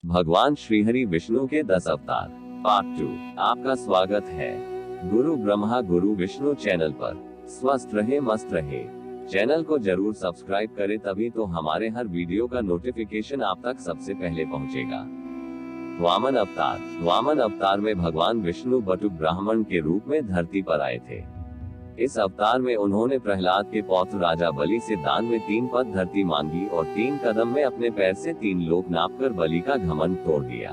भगवान श्रीहरि विष्णु के 10 अवतार पार्ट 2। आपका स्वागत है गुरु ब्रह्मा गुरु विष्णु चैनल पर। स्वस्थ रहे मस्त रहे। चैनल को जरूर सब्सक्राइब करें, तभी तो हमारे हर वीडियो का नोटिफिकेशन आप तक सबसे पहले पहुंचेगा। वामन अवतार। वामन अवतार में भगवान विष्णु बटुक ब्राह्मण के रूप में धरती पर आए थे। इस अवतार में उन्होंने प्रहलाद के पौत्र राजा बलि से दान में 3 पद धरती मांगी और 3 कदम में अपने पैर से 3 लोक नापकर बलि का घमंड तोड़ दिया।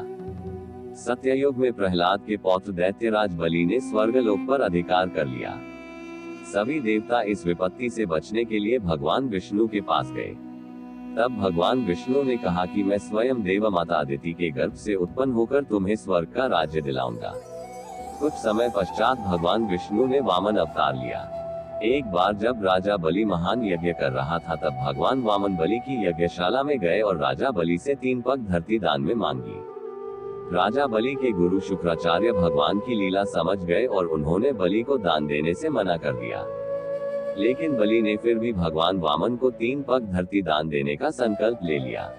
सत्ययुग में प्रहलाद के पौत्र दैत्यराज बलि ने स्वर्गलोक पर अधिकार कर लिया। सभी देवता इस विपत्ति से बचने के लिए भगवान विष्णु के पास गए। तब भगवान विष्णु ने कहा कि मैं स्वयं देव माता अदिति के गर्भ से उत्पन्न होकर तुम्हें स्वर्ग का राज्य दिलाऊंगा। कुछ समय पश्चात भगवान विष्णु ने वामन अवतार लिया। एक बार जब राजा बलि महान यज्ञ कर रहा था, तब भगवान वामन बलि की यज्ञशाला में गए और राजा बलि से 3 पग धरती दान में मांगी। राजा बलि के गुरु शुक्राचार्य भगवान की लीला समझ गए और उन्होंने बलि को दान देने से मना कर दिया। लेकिन बलि ने फिर भी भगवान वामन को 3 पग धरती दान देने का संकल्प ले लिया।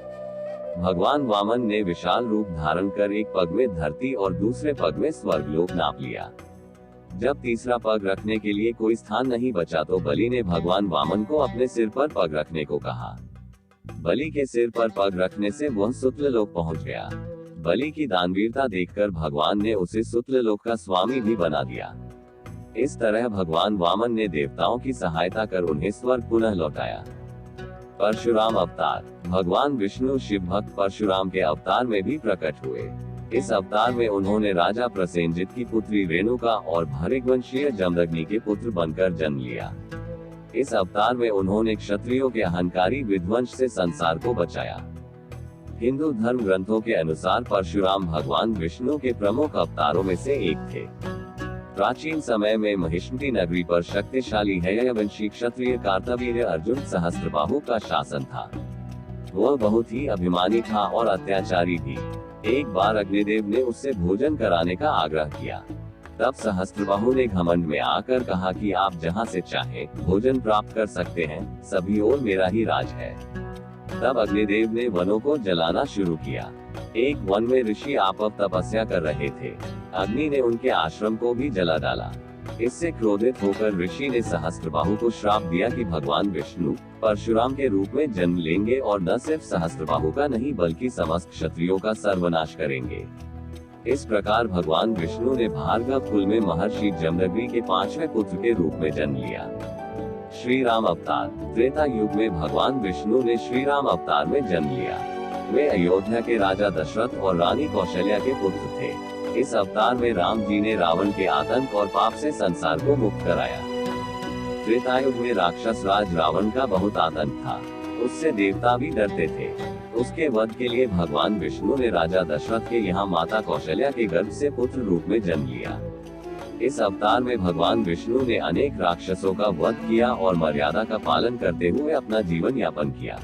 भगवान वामन ने विशाल रूप धारण कर एक पग में धरती और दूसरे पग में स्वर्गलोक नाप लिया। जब तीसरा पग रखने के लिए कोई स्थान नहीं बचा, तो बलि ने भगवान वामन को अपने सिर पर पग रखने को कहा। बलि के सिर पर पग रखने से वह सुतलोक पहुंच गया। बलि की दानवीरता देखकर भगवान ने उसे सुतलोक का स्वामी भी बना दिया। इस तरह भगवान वामन ने देवताओं की सहायता कर उन्हें स्वर्ग पुनः लौटाया। परशुराम अवतार। भगवान विष्णु शिव भक्त परशुराम के अवतार में भी प्रकट हुए। इस अवतार में उन्होंने राजा प्रसेनजित की पुत्री रेणुका और भृगुवंशीय जमदग्नि के पुत्र बनकर जन्म लिया। इस अवतार में उन्होंने क्षत्रियों के अहंकारी विध्वंस से संसार को बचाया। हिंदू धर्म ग्रंथों के अनुसार परशुराम भगवान विष्णु के प्रमुख अवतारों में से एक थे। प्राचीन समय में महिष्मती नगरी पर शक्तिशाली हयवंशी क्षत्रिय कार्तवीर्य अर्जुन सहस्त्रबाहु का शासन था। वह बहुत ही अभिमानी था और अत्याचारी भी। एक बार अग्निदेव ने उससे भोजन कराने का आग्रह किया। तब सहस्त्रबाहु ने घमंड में आकर कहा कि आप जहां से चाहें भोजन प्राप्त कर सकते हैं, सभी ओर मेरा ही राज है। तब अग्निदेव ने वनों को जलाना शुरू किया। एक वन में ऋषि आपस तपस्या कर रहे थे। अग्नि ने उनके आश्रम को भी जला डाला। इससे क्रोधित होकर ऋषि ने सहस्त्रबाहु को श्राप दिया कि भगवान विष्णु परशुराम के रूप में जन्म लेंगे और न सिर्फ सहस्त्रबाहु का नहीं बल्कि समस्त क्षत्रियों का सर्वनाश करेंगे। इस प्रकार भगवान विष्णु ने भार्गव कुल में महर्षि जमदग्नि के 5वें पुत्र के रूप में जन्म लिया। श्री राम अवतार। त्रेता युग में भगवान विष्णु ने श्री राम अवतार में जन्म लिया। वे अयोध्या के राजा दशरथ और रानी कौशल्या के पुत्र थे। इस अवतार में राम जी ने रावण के आतंक और पाप से संसार को मुक्त कराया। त्रेतायुग में राक्षस राज रावण का बहुत आतंक था। उससे देवता भी डरते थे। उसके वध के लिए भगवान विष्णु ने राजा दशरथ के यहाँ माता कौशल्या के गर्भ से पुत्र रूप में जन्म लिया। इस अवतार में भगवान विष्णु ने अनेक राक्षसों का वध किया और मर्यादा का पालन करते हुए अपना जीवन यापन किया।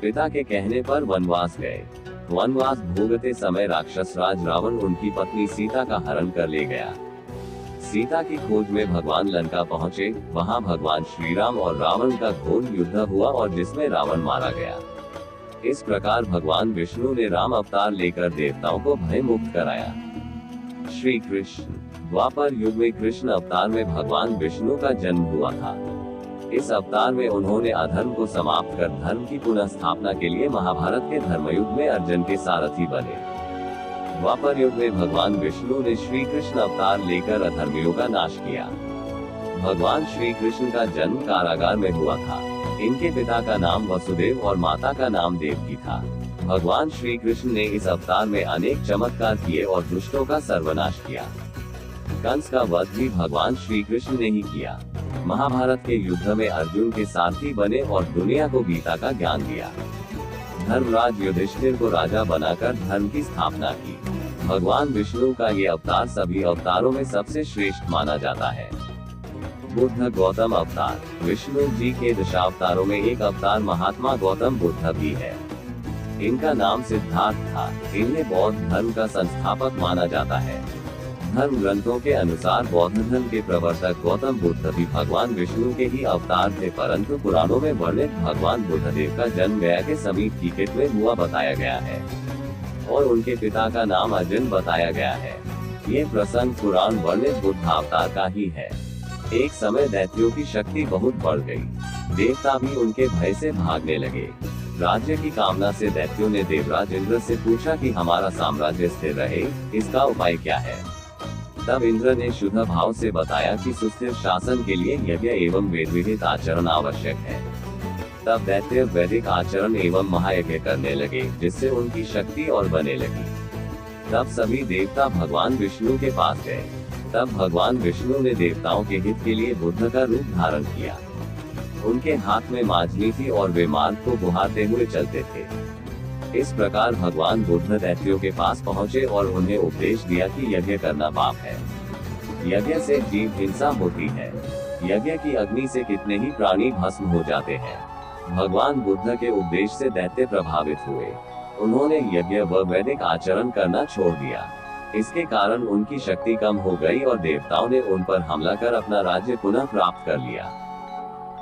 पिता के कहने पर वनवास गए। वनवास भोगते समय राक्षस राज रावण उनकी पत्नी सीता का हरण कर ले गया। सीता की खोज में भगवान लंका पहुँचे। वहां भगवान श्री राम और रावण का घोर युद्ध हुआ और जिसमें रावण मारा गया। इस प्रकार भगवान विष्णु ने राम अवतार लेकर देवताओं को भय मुक्त कराया। श्री कृष्ण। द्वापर युग में कृष्ण अवतार में भगवान विष्णु का जन्म हुआ था। इस अवतार में उन्होंने अधर्म को समाप्त कर धर्म की पुनः स्थापना के लिए महाभारत के धर्मयुद्ध में अर्जुन के सारथी बने। द्वापर युग में भगवान विष्णु ने श्री कृष्ण अवतार लेकर अधर्मियों का नाश किया। भगवान श्री कृष्ण का जन्म कारागार में हुआ था। इनके पिता का नाम वसुदेव और माता का नाम देवकी था। भगवान श्री कृष्ण ने इस अवतार में अनेक चमत्कार किए और दुष्टों का सर्वनाश किया। कंस का वध भी भगवान श्री कृष्ण ने ही किया। महाभारत के युद्ध में अर्जुन के सारथी बने और दुनिया को गीता का ज्ञान दिया। धर्मराज युधिष्ठिर को राजा बनाकर धर्म की स्थापना की। भगवान विष्णु का ये अवतार सभी अवतारों में सबसे श्रेष्ठ माना जाता है। बुद्ध गौतम अवतार। विष्णु जी के दशावतारों में एक अवतार महात्मा गौतम बुद्ध भी है। इनका नाम सिद्धार्थ था। इन्हें बौद्ध धर्म का संस्थापक माना जाता है। धर्म ग्रंथों के अनुसार बौद्ध धर्म के प्रवर्तक गौतम बुद्ध भी भगवान विष्णु के ही अवतार थे, परंतु पुराणों में वर्णित भगवान बुद्धदेव का जन्म गया के समीप कीकेट में हुआ बताया गया है। और उनके पिता का नाम अर्जुन बताया गया है। ये प्रसंग पुराण वर्णित बुद्ध अवतार का ही है। एक समय दैत्यों की शक्ति बहुत बढ़ गई। देवता भी उनके भय से भागने लगे। राज्य की कामना से दैत्यों ने देवराज इंद्र से पूछा कि हमारा साम्राज्य स्थिर रहे, इसका उपाय क्या है। तब इंद्र ने शुद्ध भाव से बताया कि सुस्थिर शासन के लिए यज्ञ एवं वेद विहित आचरण आवश्यक है। तब दैत्य वैदिक आचरण एवं महायज्ञ करने लगे, जिससे उनकी शक्ति और बने लगी। तब सभी देवता भगवान विष्णु के पास गए। तब भगवान विष्णु ने देवताओं के हित के लिए बुद्ध का रूप धारण किया। उनके हाथ में माजनी थी और वे मार्ग को बुहारते हुए चलते थे। इस प्रकार भगवान बुद्ध दैत्यों के पास पहुँचे और उन्हें उपदेश दिया कि यज्ञ करना पाप है। यज्ञ से जीव हिंसा होती है। यज्ञ की अग्नि से कितने ही प्राणी भस्म हो जाते हैं। भगवान बुद्ध के उपदेश से दैत्य प्रभावित हुए। उन्होंने यज्ञ व वैदिक आचरण करना छोड़ दिया। इसके कारण उनकी शक्ति कम हो गई और देवताओं ने उन पर हमला कर अपना राज्य पुनः प्राप्त कर लिया।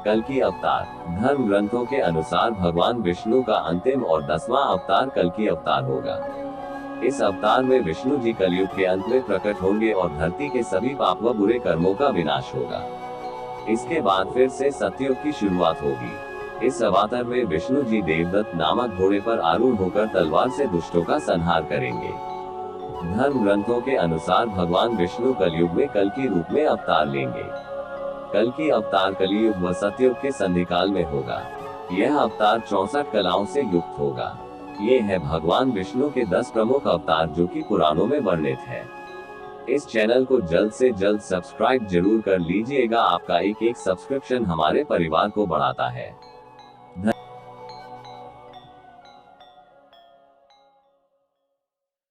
कल्कि अवतार। धर्म ग्रंथों के अनुसार भगवान विष्णु का अंतिम और 10वां अवतार कल्कि अवतार होगा। इस अवतार में विष्णु जी कलयुग के अंत में प्रकट होंगे और धरती के सभी पाप व बुरे कर्मों का विनाश होगा। इसके बाद फिर से सतयुग की शुरुआत होगी। इस अवतार में विष्णु जी देवदत्त नामक घोड़े पर आरूढ़ होकर तलवार से दुष्टों का संहार करेंगे। धर्म ग्रंथों के अनुसार भगवान विष्णु कलयुग में कल्कि रूप में अवतार लेंगे। कल्कि अवतार कलियुग व सतयुग के संधिकाल में होगा। यह अवतार 64 कलाओं से युक्त होगा। ये है भगवान विष्णु के 10 प्रमुख अवतार जो कि पुराणों में वर्णित है। इस चैनल को जल्द से जल्द सब्सक्राइब जरूर कर लीजिएगा। आपका एक सब्सक्रिप्शन हमारे परिवार को बढ़ाता है।